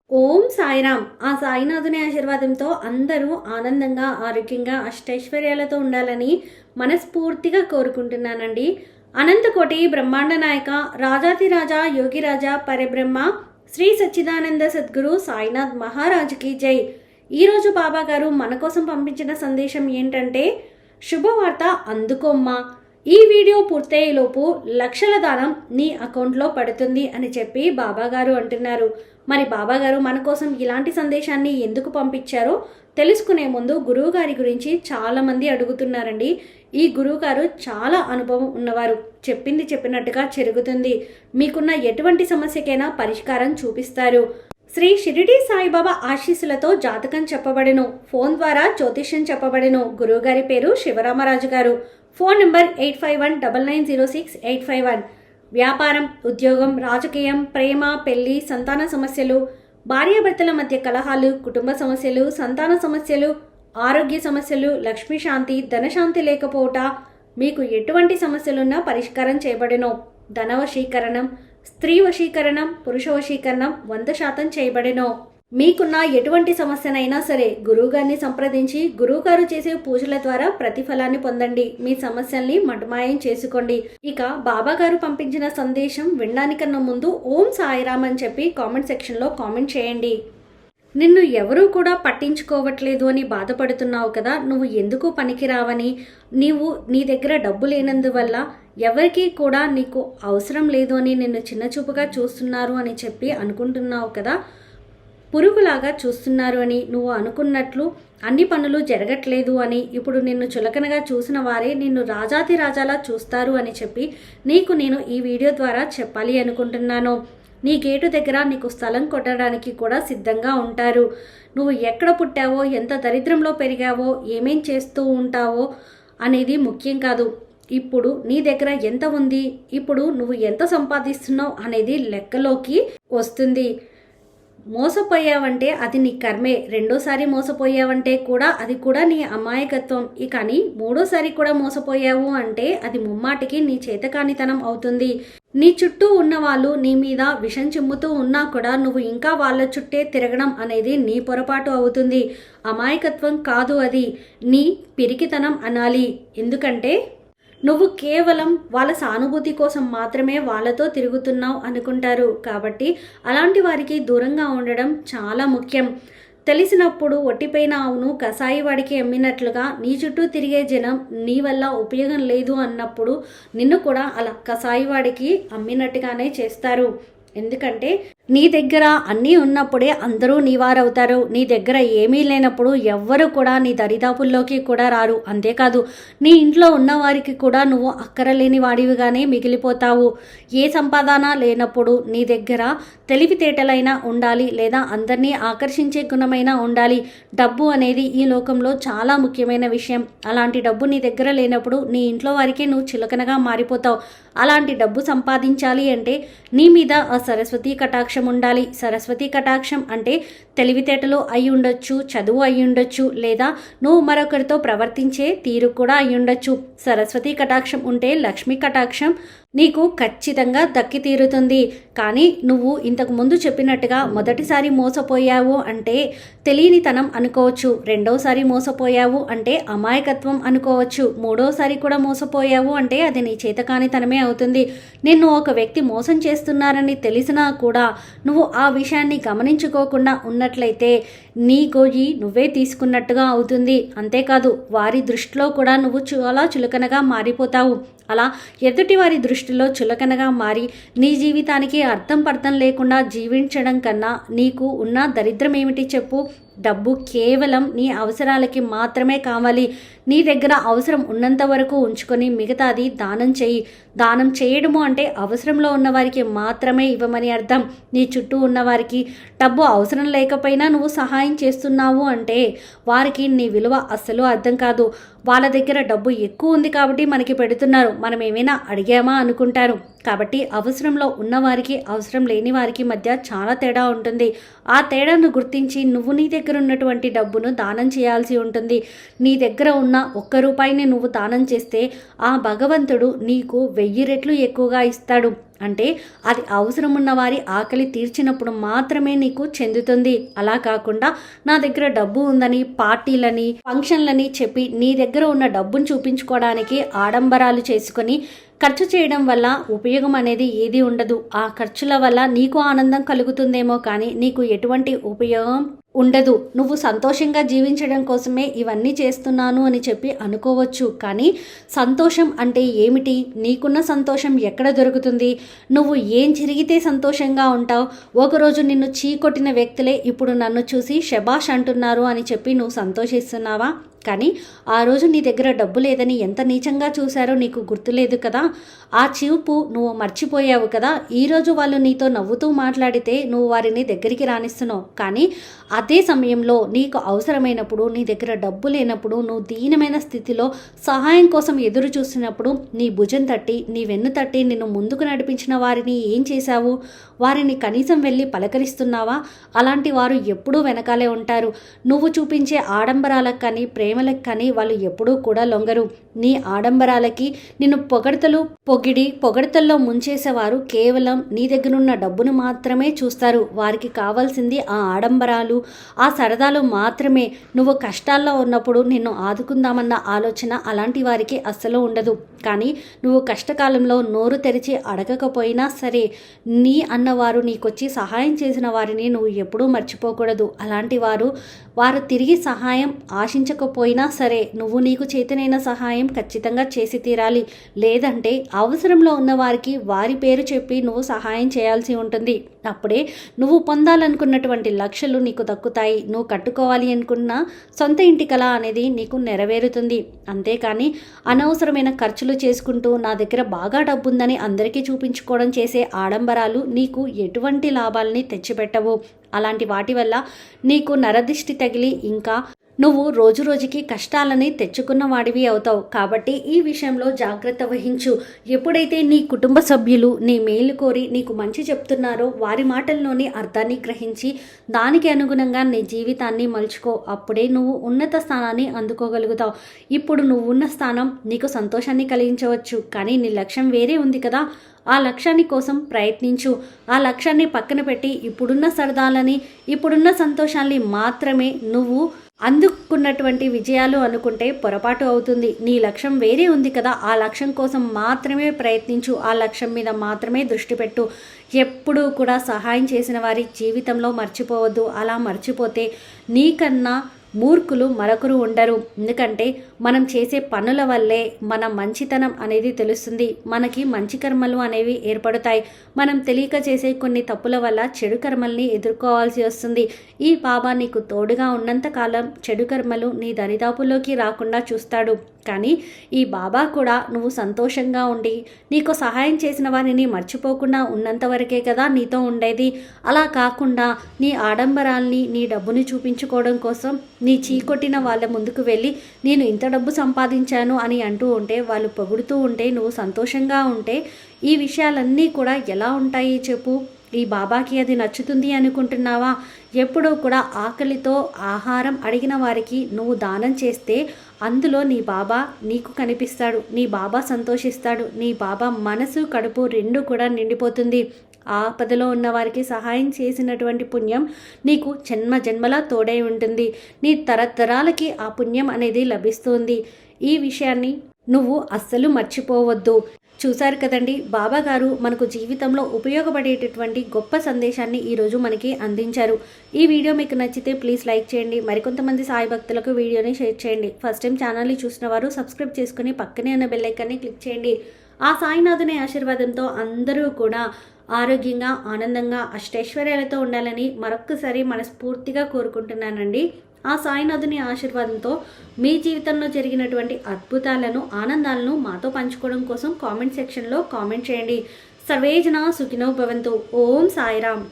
ఓం సాయిరామ్. ఆ సాయినాథుని ఆశీర్వాదంతో అందరూ ఆనందంగా, ఆరోగ్యంగా, అష్టైశ్వర్యాలతో ఉండాలని మనస్ఫూర్తిగా కోరుకుంటున్నానండి. అనంతకోటి బ్రహ్మాండ నాయక రాజాతిరాజా యోగిరాజా పరబ్రహ్మ శ్రీ సచ్చిదానంద సద్గురు సాయినాథ్ మహారాజుకి జై. ఈరోజు బాబా గారు మన కోసం పంపించిన సందేశం ఏంటంటే, శుభవార్త అందుకోమ్మా, ఈ వీడియో పూర్తయ్యేలోపు లక్షల దానం నీ అకౌంట్లో పడుతుంది అని చెప్పి బాబాగారు అంటున్నారు. మరి బాబాగారు మన కోసం ఇలాంటి సందేశాన్ని ఎందుకు పంపించారో తెలుసుకునే ముందు గురువుగారి గురించి చాలామంది అడుగుతున్నారండి. ఈ గురువుగారు చాలా అనుభవం ఉన్నవారు. చెప్పింది చెప్పినట్టుగా జరుగుతుంది. మీకున్న ఎటువంటి సమస్యకైనా పరిష్కారం చూపిస్తారు. శ్రీ షిరిడి సాయిబాబా ఆశీస్సులతో జాతకం చెప్పబడెను. ఫోన్ ద్వారా జ్యోతిష్యం చెప్పబడెను. గురువుగారి పేరు శివరామరాజు గారు. Phone number 8519068851. వ్యాపారం, ఉద్యోగం, రాజకీయం, ప్రేమ, పెళ్లి, సంతాన సమస్యలు, భార్యాభర్తల మధ్య కలహాలు, కుటుంబ సమస్యలు, సంతాన సమస్యలు, ఆరోగ్య సమస్యలు, లక్ష్మీ శాంతి, ధనశాంతి లేకపోవట, మీకు ఎటువంటి సమస్యలున్నా పరిష్కారం చేయబడెను. ధన వశీకరణం, స్త్రీ వశీకరణం, పురుష వశీకరణం 100% చేయబడెను. మీకున్న ఎటువంటి సమస్యనైనా సరే గురువుగారిని సంప్రదించి గురువుగారు చేసే పూజల ద్వారా ప్రతిఫలాన్ని పొందండి. మీ సమస్యల్ని మటుమాయం చేసుకోండి. ఇక బాబా గారు పంపించిన సందేశం వినడానికన్నా ముందు ఓం సాయిరామ్ అని చెప్పి కామెంట్ సెక్షన్లో కామెంట్ చేయండి. నిన్ను ఎవరూ కూడా పట్టించుకోవట్లేదు అని బాధపడుతున్నావు కదా, నువ్వు ఎందుకు పనికిరావని, నీ దగ్గర డబ్బు లేనందువల్ల ఎవరికీ కూడా నీకు అవసరం లేదు అని నిన్ను చిన్నచూపుగా చూస్తున్నారు అని చెప్పి అనుకుంటున్నావు కదా, పురుగులాగా చూస్తున్నారు అని, నువ్వు అనుకున్నట్లు అన్ని పనులు జరగట్లేదు అని, ఇప్పుడు నిన్ను చులకనగా చూసిన వారే నిన్ను రాజాతి రాజాలా చూస్తారు అని చెప్పి నీకు నేను ఈ వీడియో ద్వారా చెప్పాలి అనుకుంటున్నాను. నీ గేటు దగ్గర నీకు స్థలం కొట్టడానికి కూడా సిద్ధంగా ఉంటారు. నువ్వు ఎక్కడ పుట్టావో, ఎంత దరిద్రంలో పెరిగావో, ఏమేం చేస్తూ ఉంటావో అనేది ముఖ్యం కాదు. ఇప్పుడు నీ దగ్గర ఎంత ఉంది, ఇప్పుడు నువ్వు ఎంత సంపాదిస్తున్నావు అనేది లెక్కలోకి వస్తుంది. మోసపోయావంటే అది నీ కర్మే. రెండోసారి మోసపోయావంటే కూడా అది కూడా నీ అమాయకత్వం. కానీ మూడోసారి కూడా మోసపోయావు అంటే అది ముమ్మాటికి నీ చేతకానితనం అవుతుంది. నీ చుట్టూ ఉన్న వాళ్ళు నీ మీద విషం చిమ్ముతూ ఉన్నా కూడా నువ్వు ఇంకా వాళ్ళ చుట్టే తిరగడం అనేది నీ పొరపాటు అవుతుంది. అమాయకత్వం కాదు, అది నీ పిరికితనం అనాలి. ఎందుకంటే నువ్వు కేవలం వాళ్ళ సానుభూతి కోసం మాత్రమే వాళ్ళతో తిరుగుతున్నావు అనుకుంటారు. కాబట్టి అలాంటి వారికి దూరంగా ఉండడం చాలా ముఖ్యం. తెలిసినప్పుడు ఒట్టిపైన ఆవును కసాయి వాడికి అమ్మినట్లుగా నీ చుట్టూ తిరిగే జనం నీ వల్ల ఉపయోగం లేదు అన్నప్పుడు నిన్ను కూడా అలా కసాయి వాడికి అమ్మినట్టుగానే చేస్తారు. ఎందుకంటే నీ దగ్గర అన్నీ ఉన్నప్పుడే అందరూ నీవారవుతారు. నీ దగ్గర ఏమీ లేనప్పుడు ఎవ్వరు కూడా నీ దరిదాపుల్లోకి కూడా రారు. అంతేకాదు, నీ ఇంట్లో ఉన్నవారికి కూడా నువ్వు అక్కరలేని వాడివిగానే మిగిలిపోతావు. ఏ సంపాదన లేనప్పుడు నీ దగ్గర తెలివితేటలైనా ఉండాలి, లేదా అందరినీ ఆకర్షించే గుణమైనా ఉండాలి. డబ్బు అనేది ఈ లోకంలో చాలా ముఖ్యమైన విషయం. అలాంటి డబ్బు నీ దగ్గర లేనప్పుడు నీ ఇంట్లో వారికే నువ్వు చులకనగా మారిపోతావు. అలాంటి డబ్బు సంపాదించాలి అంటే నీ మీద ఆ సరస్వతీ కటాక్షం ఉండాలి. సరస్వతీ కటాక్షం అంటే తెలివితేటలు అయి ఉండొచ్చు, చదువు అయి ఉండొచ్చు, లేదా నువ్వు మరొకరితో ప్రవర్తించే తీరు కూడా అయి ఉండొచ్చు. సరస్వతీ కటాక్షం ఉంటే లక్ష్మీ కటాక్షం నీకు ఖచ్చితంగా దక్కి తీరుతుంది. కానీ నువ్వు ఇంతకు ముందు చెప్పినట్టుగా మొదటిసారి మోసపోయావు అంటే తెలియనితనం అనుకోవచ్చు, రెండోసారి మోసపోయావు అంటే అమాయకత్వం అనుకోవచ్చు, మూడోసారి కూడా మోసపోయావు అంటే అది నీ చేతకానితనమే అవుతుంది. నిన్ను ఒక వ్యక్తి మోసం చేస్తున్నారని తెలిసినా కూడా నువ్వు ఆ విషయాన్ని గమనించుకోకుండా ఉన్నట్లయితే నీ గోయి నువ్వే తీసుకున్నట్టుగా అవుతుంది. అంతేకాదు, వారి దృష్టిలో కూడా నువ్వు చాలా చులకనగా మారిపోతావు. అలా ఎదుటి వారి దృష్టిలో చులకనగా మారి నీ జీవితానికి అర్థం పర్థం లేకుండా జీవించడం కన్నా నీకు ఉన్న దరిద్రం ఏమిటి చెప్పు? డబ్బు కేవలం నీ అవసరాలకి మాత్రమే కావాలి. నీ దగ్గర అవసరం ఉన్నంత వరకు ఉంచుకొని మిగతాది దానం చేయి. దానం చేయడము అంటే అవసరంలో ఉన్నవారికి మాత్రమే ఇవ్వమని అర్థం. నీ చుట్టూ ఉన్నవారికి డబ్బు అవసరం లేకపోయినా నువ్వు సహాయం చేస్తున్నావు అంటే వారికి నీ విలువ అస్సలు అర్థం కాదు. వాళ్ళ దగ్గర డబ్బు ఎక్కువ ఉంది కాబట్టి మనకి పెడుతున్నారు, మనం ఏమైనా అడిగామా అనుకుంటారు. కాబట్టి అవసరంలో ఉన్నవారికి అవసరం లేని వారికి మధ్య చాలా తేడా ఉంటుంది. ఆ తేడాను గుర్తించి నువ్వు నీ దగ్గర ఉన్నటువంటి డబ్బును దానం చేయాల్సి ఉంటుంది. నీ దగ్గర ఉన్న 1 రూపాయిని నువ్వు దానం చేస్తే ఆ భగవంతుడు నీకు 1000 రెట్లు ఎక్కువగా ఇస్తాడు. అంటే అది అవసరం ఉన్న వారి ఆకలి తీర్చినప్పుడు మాత్రమే నీకు చెందుతుంది. అలా కాకుండా నా దగ్గర డబ్బు ఉందని పార్టీలని ఫంక్షన్లని చెప్పి నీ దగ్గర ఉన్న డబ్బును చూపించుకోవడానికి ఆడంబరాలు చేసుకొని ఖర్చు చేయడం వల్ల ఉపయోగం అనేది ఏది ఉండదు. ఆ ఖర్చుల వల్ల నీకు ఆనందం కలుగుతుందేమో కానీ నీకు ఎటువంటి ఉపయోగం ఉండదు. నువ్వు సంతోషంగా జీవించడం కోసమే ఇవన్నీ చేస్తున్నాను అని చెప్పి అనుకోవచ్చు, కానీ సంతోషం అంటే ఏమిటి? నీకున్న సంతోషం ఎక్కడ దొరుకుతుంది? నువ్వు ఏం జరిగితే సంతోషంగా ఉంటావు? ఒకరోజు నిన్ను చీకొట్టిన వ్యక్తులే ఇప్పుడు నన్ను చూసి శబాష్ అంటున్నారు అని చెప్పి నువ్వు సంతోషిస్తున్నావా? కానీ ఆ రోజు నీ దగ్గర డబ్బు లేదని ఎంత నీచంగా చూశారో నీకు గుర్తులేదు కదా. ఆ చూపు నువ్వు మర్చిపోయావు కదా. ఈరోజు వాళ్ళు నీతో నవ్వుతూ మాట్లాడితే నువ్వు వారిని దగ్గరికి రానిస్తున్నావు, కానీ అదే సమయంలో నీకు అవసరమైనప్పుడు నీ దగ్గర డబ్బు లేనప్పుడు నువ్వు దీనమైన స్థితిలో సహాయం కోసం ఎదురు చూస్తున్నప్పుడు నీ భుజం తట్టి నీ వెన్ను తట్టి నిన్ను ముందుకు నడిపించిన వారిని ఏం చేశావు? వారిని కనీసం వెళ్ళి పలకరిస్తున్నావా? అలాంటి వారు ఎప్పుడూ వెనకాలే ఉంటారు. నువ్వు చూపించే ఆడంబరాలకు కానీ ప్రేమలకు కానీ వాళ్ళు ఎప్పుడూ కూడా లొంగరు. నీ ఆడంబరాలకి నిన్ను పొగడతల్లో ముంచేసేవారు కేవలం నీ దగ్గరున్న డబ్బును మాత్రమే చూస్తారు. వారికి కావాల్సింది ఆ ఆడంబరాలు, ఆ సరదాలు మాత్రమే. నువ్వు కష్టాల్లో ఉన్నప్పుడు నిన్ను ఆదుకుందామన్న ఆలోచన అలాంటి వారికి అస్సలు ఉండదు. కానీ నువ్వు కష్టకాలంలో నోరు తెరిచి అడగకపోయినా సరే నీ అన్నవారు నీకొచ్చి సహాయం చేసిన వారిని నువ్వు ఎప్పుడూ మర్చిపోకూడదు. అలాంటి వారు తిరిగి సహాయం ఆశించకపోయినా సరే నువ్వు నీకు చేతనైన సహాయం ఖచ్చితంగా చేసి తీరాలి. లేదంటే అవసరంలో ఉన్న వారికి వారి పేరు చెప్పి నువ్వు సహాయం చేయాల్సి ఉంటుంది. అప్పుడే నువ్వు పొందాలనుకున్నటువంటి లక్ష్యాలు నీకు దక్కుతాయి. నువ్వు కట్టుకోవాలి అనుకున్న సొంత ఇంటి కల అనేది నీకు నెరవేరుతుంది. అంతేకాని అనవసరమైన ఖర్చులు చేసుకుంటూ నా దగ్గర బాగా డబ్బుందని అందరికీ చూపించుకోవడం చేసే ఆడంబరాలు నీకు ఎటువంటి లాభాలని తెచ్చిపెట్టవు. అలాంటి వాటి వల్ల నీకు నరదిష్టి తగిలి ఇంకా నువ్వు రోజు రోజుకి కష్టాలని తెచ్చుకున్న వాడివి అవుతావు. కాబట్టి ఈ విషయంలో జాగ్రత్త వహించు. ఎప్పుడైతే నీ కుటుంబ సభ్యులు నీ మేలు కోరి నీకు మంచి చెప్తున్నారో వారి మాటల్లోని అర్థాన్ని గ్రహించి దానికి అనుగుణంగా నీ జీవితాన్ని మలుచుకో. అప్పుడే నువ్వు ఉన్నత స్థానాన్ని అందుకోగలుగుతావు. ఇప్పుడు నువ్వు ఉన్న స్థానం నీకు సంతోషాన్ని కలిగించవచ్చు, కానీ నీ లక్ష్యం వేరే ఉంది కదా. ఆ లక్ష్యాన్ని కోసం ప్రయత్నించు. ఆ లక్ష్యాన్ని పక్కన పెట్టి ఇప్పుడున్న సరదాలని ఇప్పుడున్న సంతోషాన్ని మాత్రమే నువ్వు అందుకున్నటువంటి విజయాలు అనుకుంటే పొరపాటు అవుతుంది. నీ లక్ష్యం వేరే ఉంది కదా. ఆ లక్ష్యం కోసం మాత్రమే ప్రయత్నించు. ఆ లక్ష్యం మీద మాత్రమే దృష్టి పెట్టు. ఎప్పుడూ కూడా సహాయం చేసిన వారి జీవితంలో మర్చిపోవద్దు. అలా మర్చిపోతే నీకన్నా మూర్ఖులు మరొకరు ఉండరు. ఎందుకంటే మనం చేసే పనుల వల్లే మన మంచితనం అనేది తెలుస్తుంది. మనకి మంచి కర్మలు అనేవి ఏర్పడతాయి. మనం తెలియక చేసే కొన్ని తప్పుల వల్ల చెడు కర్మల్ని ఎదుర్కోవాల్సి వస్తుంది. ఈ బాబా నీకు తోడుగా ఉన్నంతకాలం చెడు కర్మలు నీ దరిదాపుల్లోకి రాకుండా చూస్తాడు. కానీ ఈ బాబా కూడా నువ్వు సంతోషంగా ఉండి నీకు సహాయం చేసిన వారిని మర్చిపోకుండా ఉన్నంత వరకే కదా నీతో ఉండేది. అలా కాకుండా నీ ఆడంబరాల్ని నీ డబ్బుని చూపించుకోవడం కోసం నీ చీకొట్టిన వాళ్ళ ముందుకు వెళ్ళి నేను ఇంత డబ్బు సంపాదించాను అని అంటూ ఉంటే, వాళ్ళు పొగుడుతూ ఉంటే, నువ్వు సంతోషంగా ఉంటే ఈ విషయాలన్నీ కూడా ఎలా ఉంటాయి చెప్పు? ఈ బాబాకి అది నచ్చుతుంది అనుకుంటున్నావా? ఎప్పుడూ కూడా ఆకలితో ఆహారం అడిగిన వారికి నువ్వు దానం చేస్తే అందులో నీ బాబా నీకు కనిపిస్తాడు. నీ బాబా సంతోషిస్తాడు. నీ బాబా మనసు కడుపు రెండు కూడా నిండిపోతుంది. ఆపదలో ఉన్న వారికి సహాయం చేసినటువంటి పుణ్యం నీకు జన్మలా తోడై ఉంటుంది. నీ తరతరాలకి ఆ పుణ్యం అనేది లభిస్తుంది. ఈ విషయాన్ని నువ్వు అస్సలు మర్చిపోవద్దు. చూశారు కదండి, బాబా గారు మనకు జీవితంలో ఉపయోగపడేటటువంటి గొప్ప సందేశాన్ని ఈరోజు మనకి అందించారు. ఈ వీడియో మీకు నచ్చితే ప్లీజ్ లైక్ చేయండి. మరికొంతమంది సాయి భక్తులకు వీడియోని షేర్ చేయండి. ఫస్ట్ టైం ఛానల్ని చూసిన వారు సబ్స్క్రైబ్ చేసుకుని పక్కనే ఉన్న బెల్ ఐకాన్ని క్లిక్ చేయండి. ఆ సాయినాథుని ఆశీర్వాదంతో అందరూ కూడా ఆరోగ్యంగా ఆనందంగా అష్టైశ్వర్యాలతో ఉండాలని మరొక్కసారి మనస్ఫూర్తిగా కోరుకుంటున్నానండి. ఆ సాయినాథుని ఆశీర్వాదంతో మీ జీవితంలో జరిగినటువంటి అద్భుతాలను ఆనందాలను మాతో పంచుకోవడం కోసం కామెంట్ సెక్షన్లో కామెంట్ చేయండి. సర్వేజన సుఖినో భవంతు. ఓం సాయిరామ్.